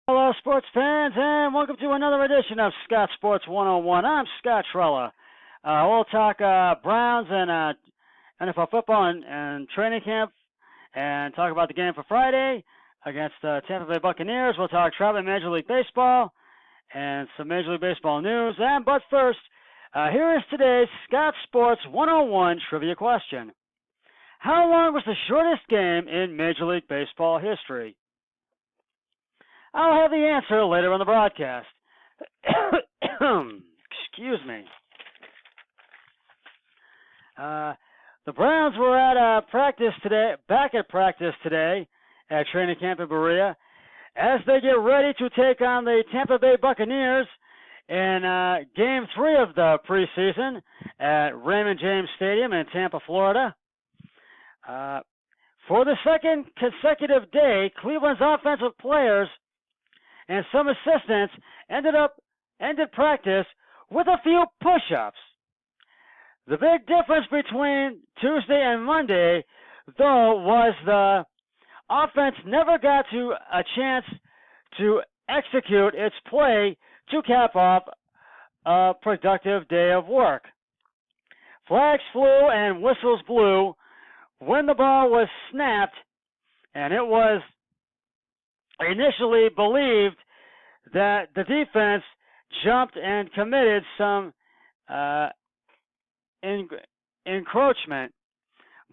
Hello, sports fans, and welcome to another edition of Scott Sports 101. I'm Scott Trella. We'll talk Browns and NFL football and training camp, and talk about the game for Friday against the Tampa Bay Buccaneers. We'll talk traveling Major League Baseball and some Major League Baseball news. But first, here is today's Scott Sports 101 trivia question. How long was the shortest game in Major League Baseball history? I'll have the answer later on the broadcast. Excuse me. The Browns were at practice today, back at practice today at training camp in Berea, as they get ready to take on the Tampa Bay Buccaneers in Game 3 of the preseason at Raymond James Stadium in Tampa, Florida. For the second consecutive day, Cleveland's offensive players and some assistants ended practice with a few push-ups. The big difference between Tuesday and Monday, though, was the offense never got to a chance to execute its play to cap off a productive day of work. Flags flew and whistles blew when the ball was snapped, and it was initially believed that the defense jumped and committed some encroachment.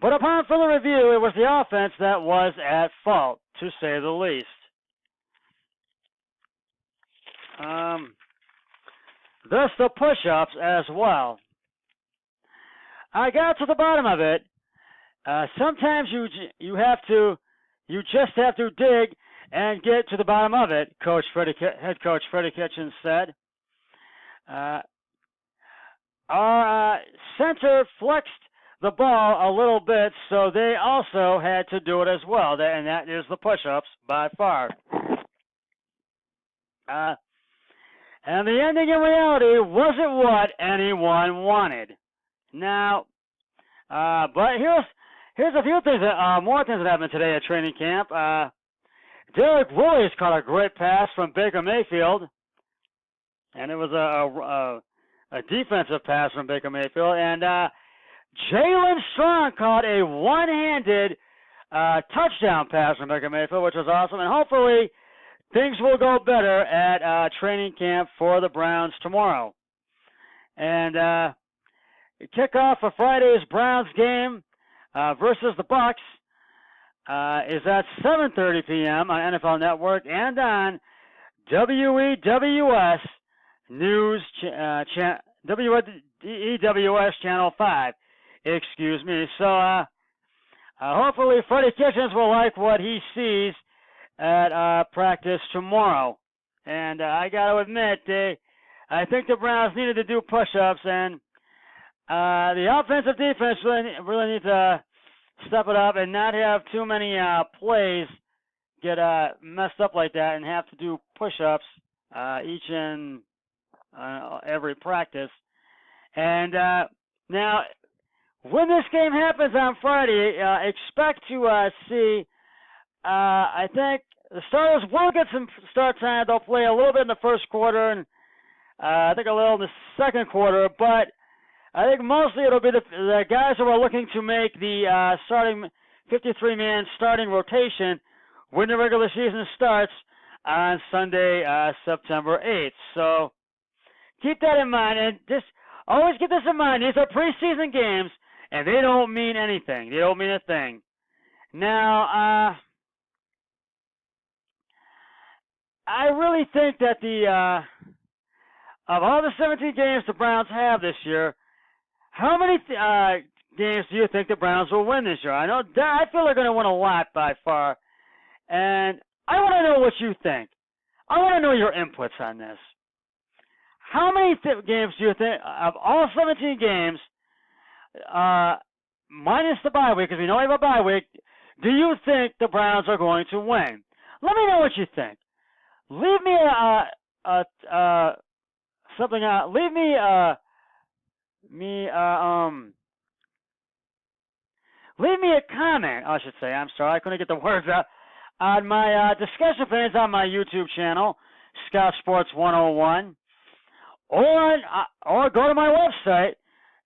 But upon further review, it was the offense that was at fault, to say the least. Thus the push-ups as well. I got to the bottom of it. Sometimes you just have to dig and get to the bottom of it, head coach Freddie Kitchens said. Our center flexed the ball a little bit, so they also had to do it as well, and that is the push-ups by far. And the ending in reality wasn't what anyone wanted. Now, but here's a few things more things that happened today at training camp. Derek Willis caught a great pass from Baker Mayfield, and it was a defensive pass from Baker Mayfield. And Jalen Strong caught a one-handed touchdown pass from Baker Mayfield, which was awesome. And hopefully things will go better at training camp for the Browns tomorrow. And kickoff for Friday's Browns game versus the Bucs is at 7:30 p.m. on NFL Network and on WEWS News WEWS Channel 5. Excuse me. So hopefully Freddie Kitchens will like what he sees at practice tomorrow. And I got to admit, I think the Browns needed to do push-ups, and the offensive defense really needs to step it up and not have too many plays get messed up like that and have to do push-ups each and every practice. And now, when this game happens on Friday, expect to see, I think the starters will get some start time. They'll play a little bit in the first quarter and I think a little in the second quarter, but I think mostly it'll be the guys who are looking to make the starting 53-man starting rotation when the regular season starts on Sunday, September 8th. So keep that in mind, and just always keep this in mind. These are preseason games, and they don't mean anything. They don't mean a thing. Now, I really think that of all the 17 games the Browns have this year, how many games do you think the Browns will win this year? I feel they're going to win a lot by far, and I want to know what you think. I want to know your inputs on this. How many games do you think, of all 17 games, minus the bye week, because we know we have a bye week, do you think the Browns are going to win? Let me know what you think. Leave me something out. Leave me leave me a comment, I should say. I'm sorry, I couldn't get the words out. on my discussion page on my YouTube channel, Scott Sports 101, or go to my website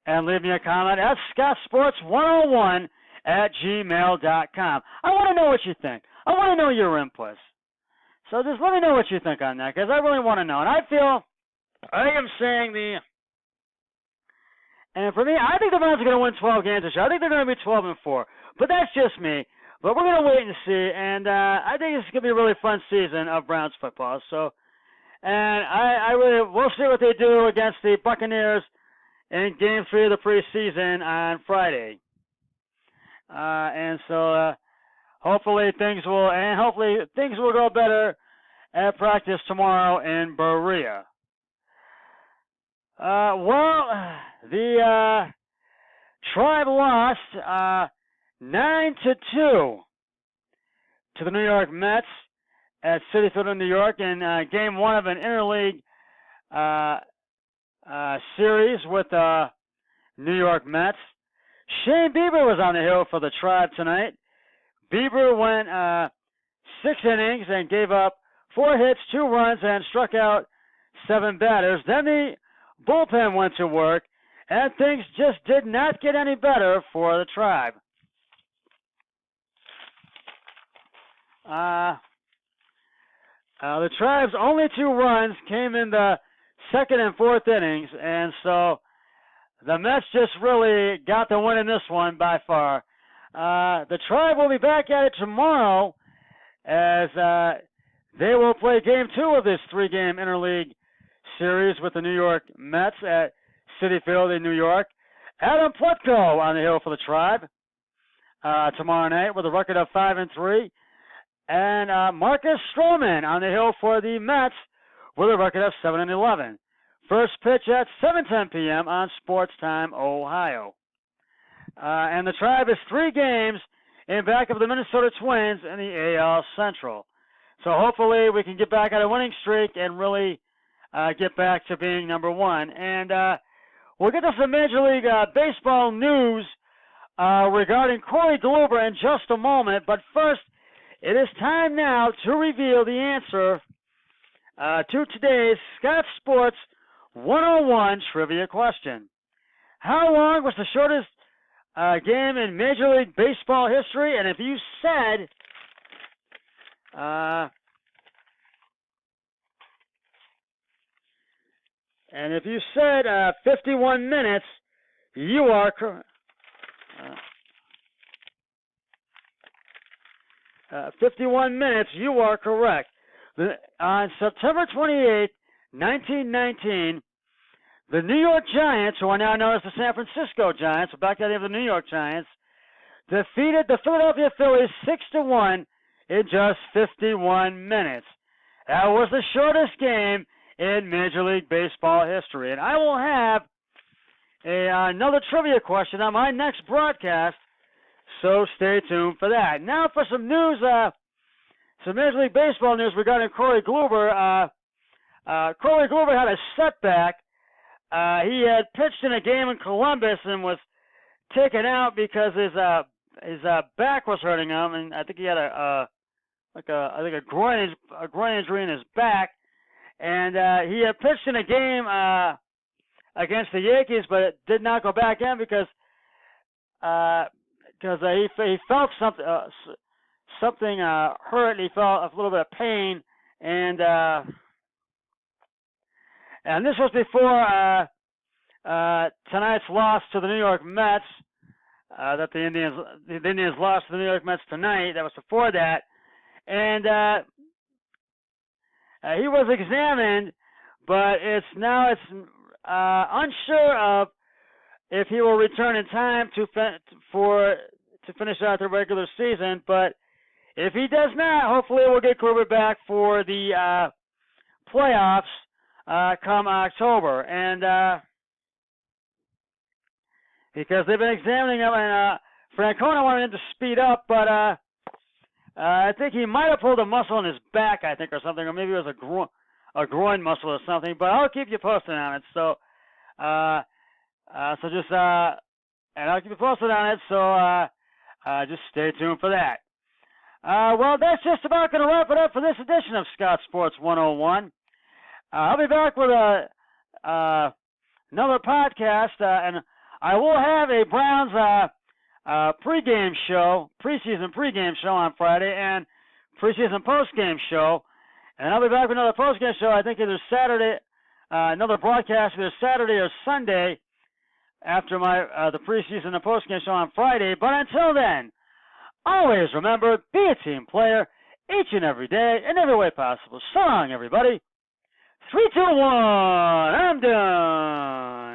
and leave me a comment at scottsports101@gmail.com. I want to know what you think. I want to know your inputs. So just let me know what you think on that, because I really want to know. And I am saying and for me, I think the Browns are going to win 12 games this year. I think they're going to be 12-4. But that's just me. But we're going to wait and see. And I think it's going to be a really fun season of Browns football. So, and we'll see what they do against the Buccaneers in Game 3 of the preseason on Friday. And so hopefully things will go better at practice tomorrow in Berea. The Tribe lost 9-2 to the New York Mets at Citi Field in New York in Game 1 of an interleague series with the New York Mets. Shane Bieber was on the hill for the Tribe tonight. Bieber went 6 innings and gave up 4 hits, 2 runs, and struck out 7 batters. Then the bullpen went to work, and things just did not get any better for the Tribe. The Tribe's only 2 runs came in the 2nd and 4th innings, and so the Mets just really got the win in this one by far. The Tribe will be back at it tomorrow as they will play Game 2 of this 3-game interleague series with the New York Mets at Citi Field in New York. Adam Plutko on the hill for the Tribe tomorrow night with a record of 5-3. And Marcus Stroman on the hill for the Mets with a record of 7-11. First pitch at 7:10 p.m. on Sports Time, Ohio. And the Tribe is 3 games in back of the Minnesota Twins in the AL Central. So hopefully we can get back on a winning streak and really get back to being number 1. And we'll get to some Major League Baseball news regarding Corey Kluber in just a moment. But first, it is time now to reveal the answer to today's Scott Sports 101 trivia question. How long was the shortest game in Major League Baseball history? And if you said 51 minutes, you are correct. 51 minutes, you are correct. On September 28, 1919, the New York Giants, who are now known as the San Francisco Giants, back to the name of the New York Giants, defeated the Philadelphia Phillies 6-1 in just 51 minutes. That was the shortest game in Major League Baseball history. And I will have another trivia question on my next broadcast, so stay tuned for that. Now for some news, some Major League Baseball news regarding Corey Kluber. Corey Kluber had a setback. He had pitched in a game in Columbus and was taken out because his back was hurting him, and I think he had a groin injury in his back. And he had pitched in a game against the Yankees, but it did not go back in because he felt something hurt. He felt a little bit of pain, and this was before tonight's loss to the New York Mets. That the Indians lost to the New York Mets tonight. That was before that, and he was examined, but it's unsure of if he will return in time to finish out the regular season. But if he does not, hopefully we'll get Kluber back for the playoffs come October. And because they've been examining him, and Francona wanted him to speed up, but I think he might have pulled a muscle in his back, I think, or something, or maybe it was a groin muscle or something. But I'll keep you posted on it. So, and I'll keep you posted on it. So, just stay tuned for that. Well, that's just about going to wrap it up for this edition of Scott Sports 101. I'll be back with another podcast, and I will have a Browns preseason pregame show on Friday, and preseason postgame show. And I'll be back with another postgame show, I think either Saturday, another broadcast either Saturday or Sunday after my the preseason and postgame show on Friday. But until then, always remember, be a team player each and every day in every way possible. So long, everybody. 3, 2, 1, I'm done.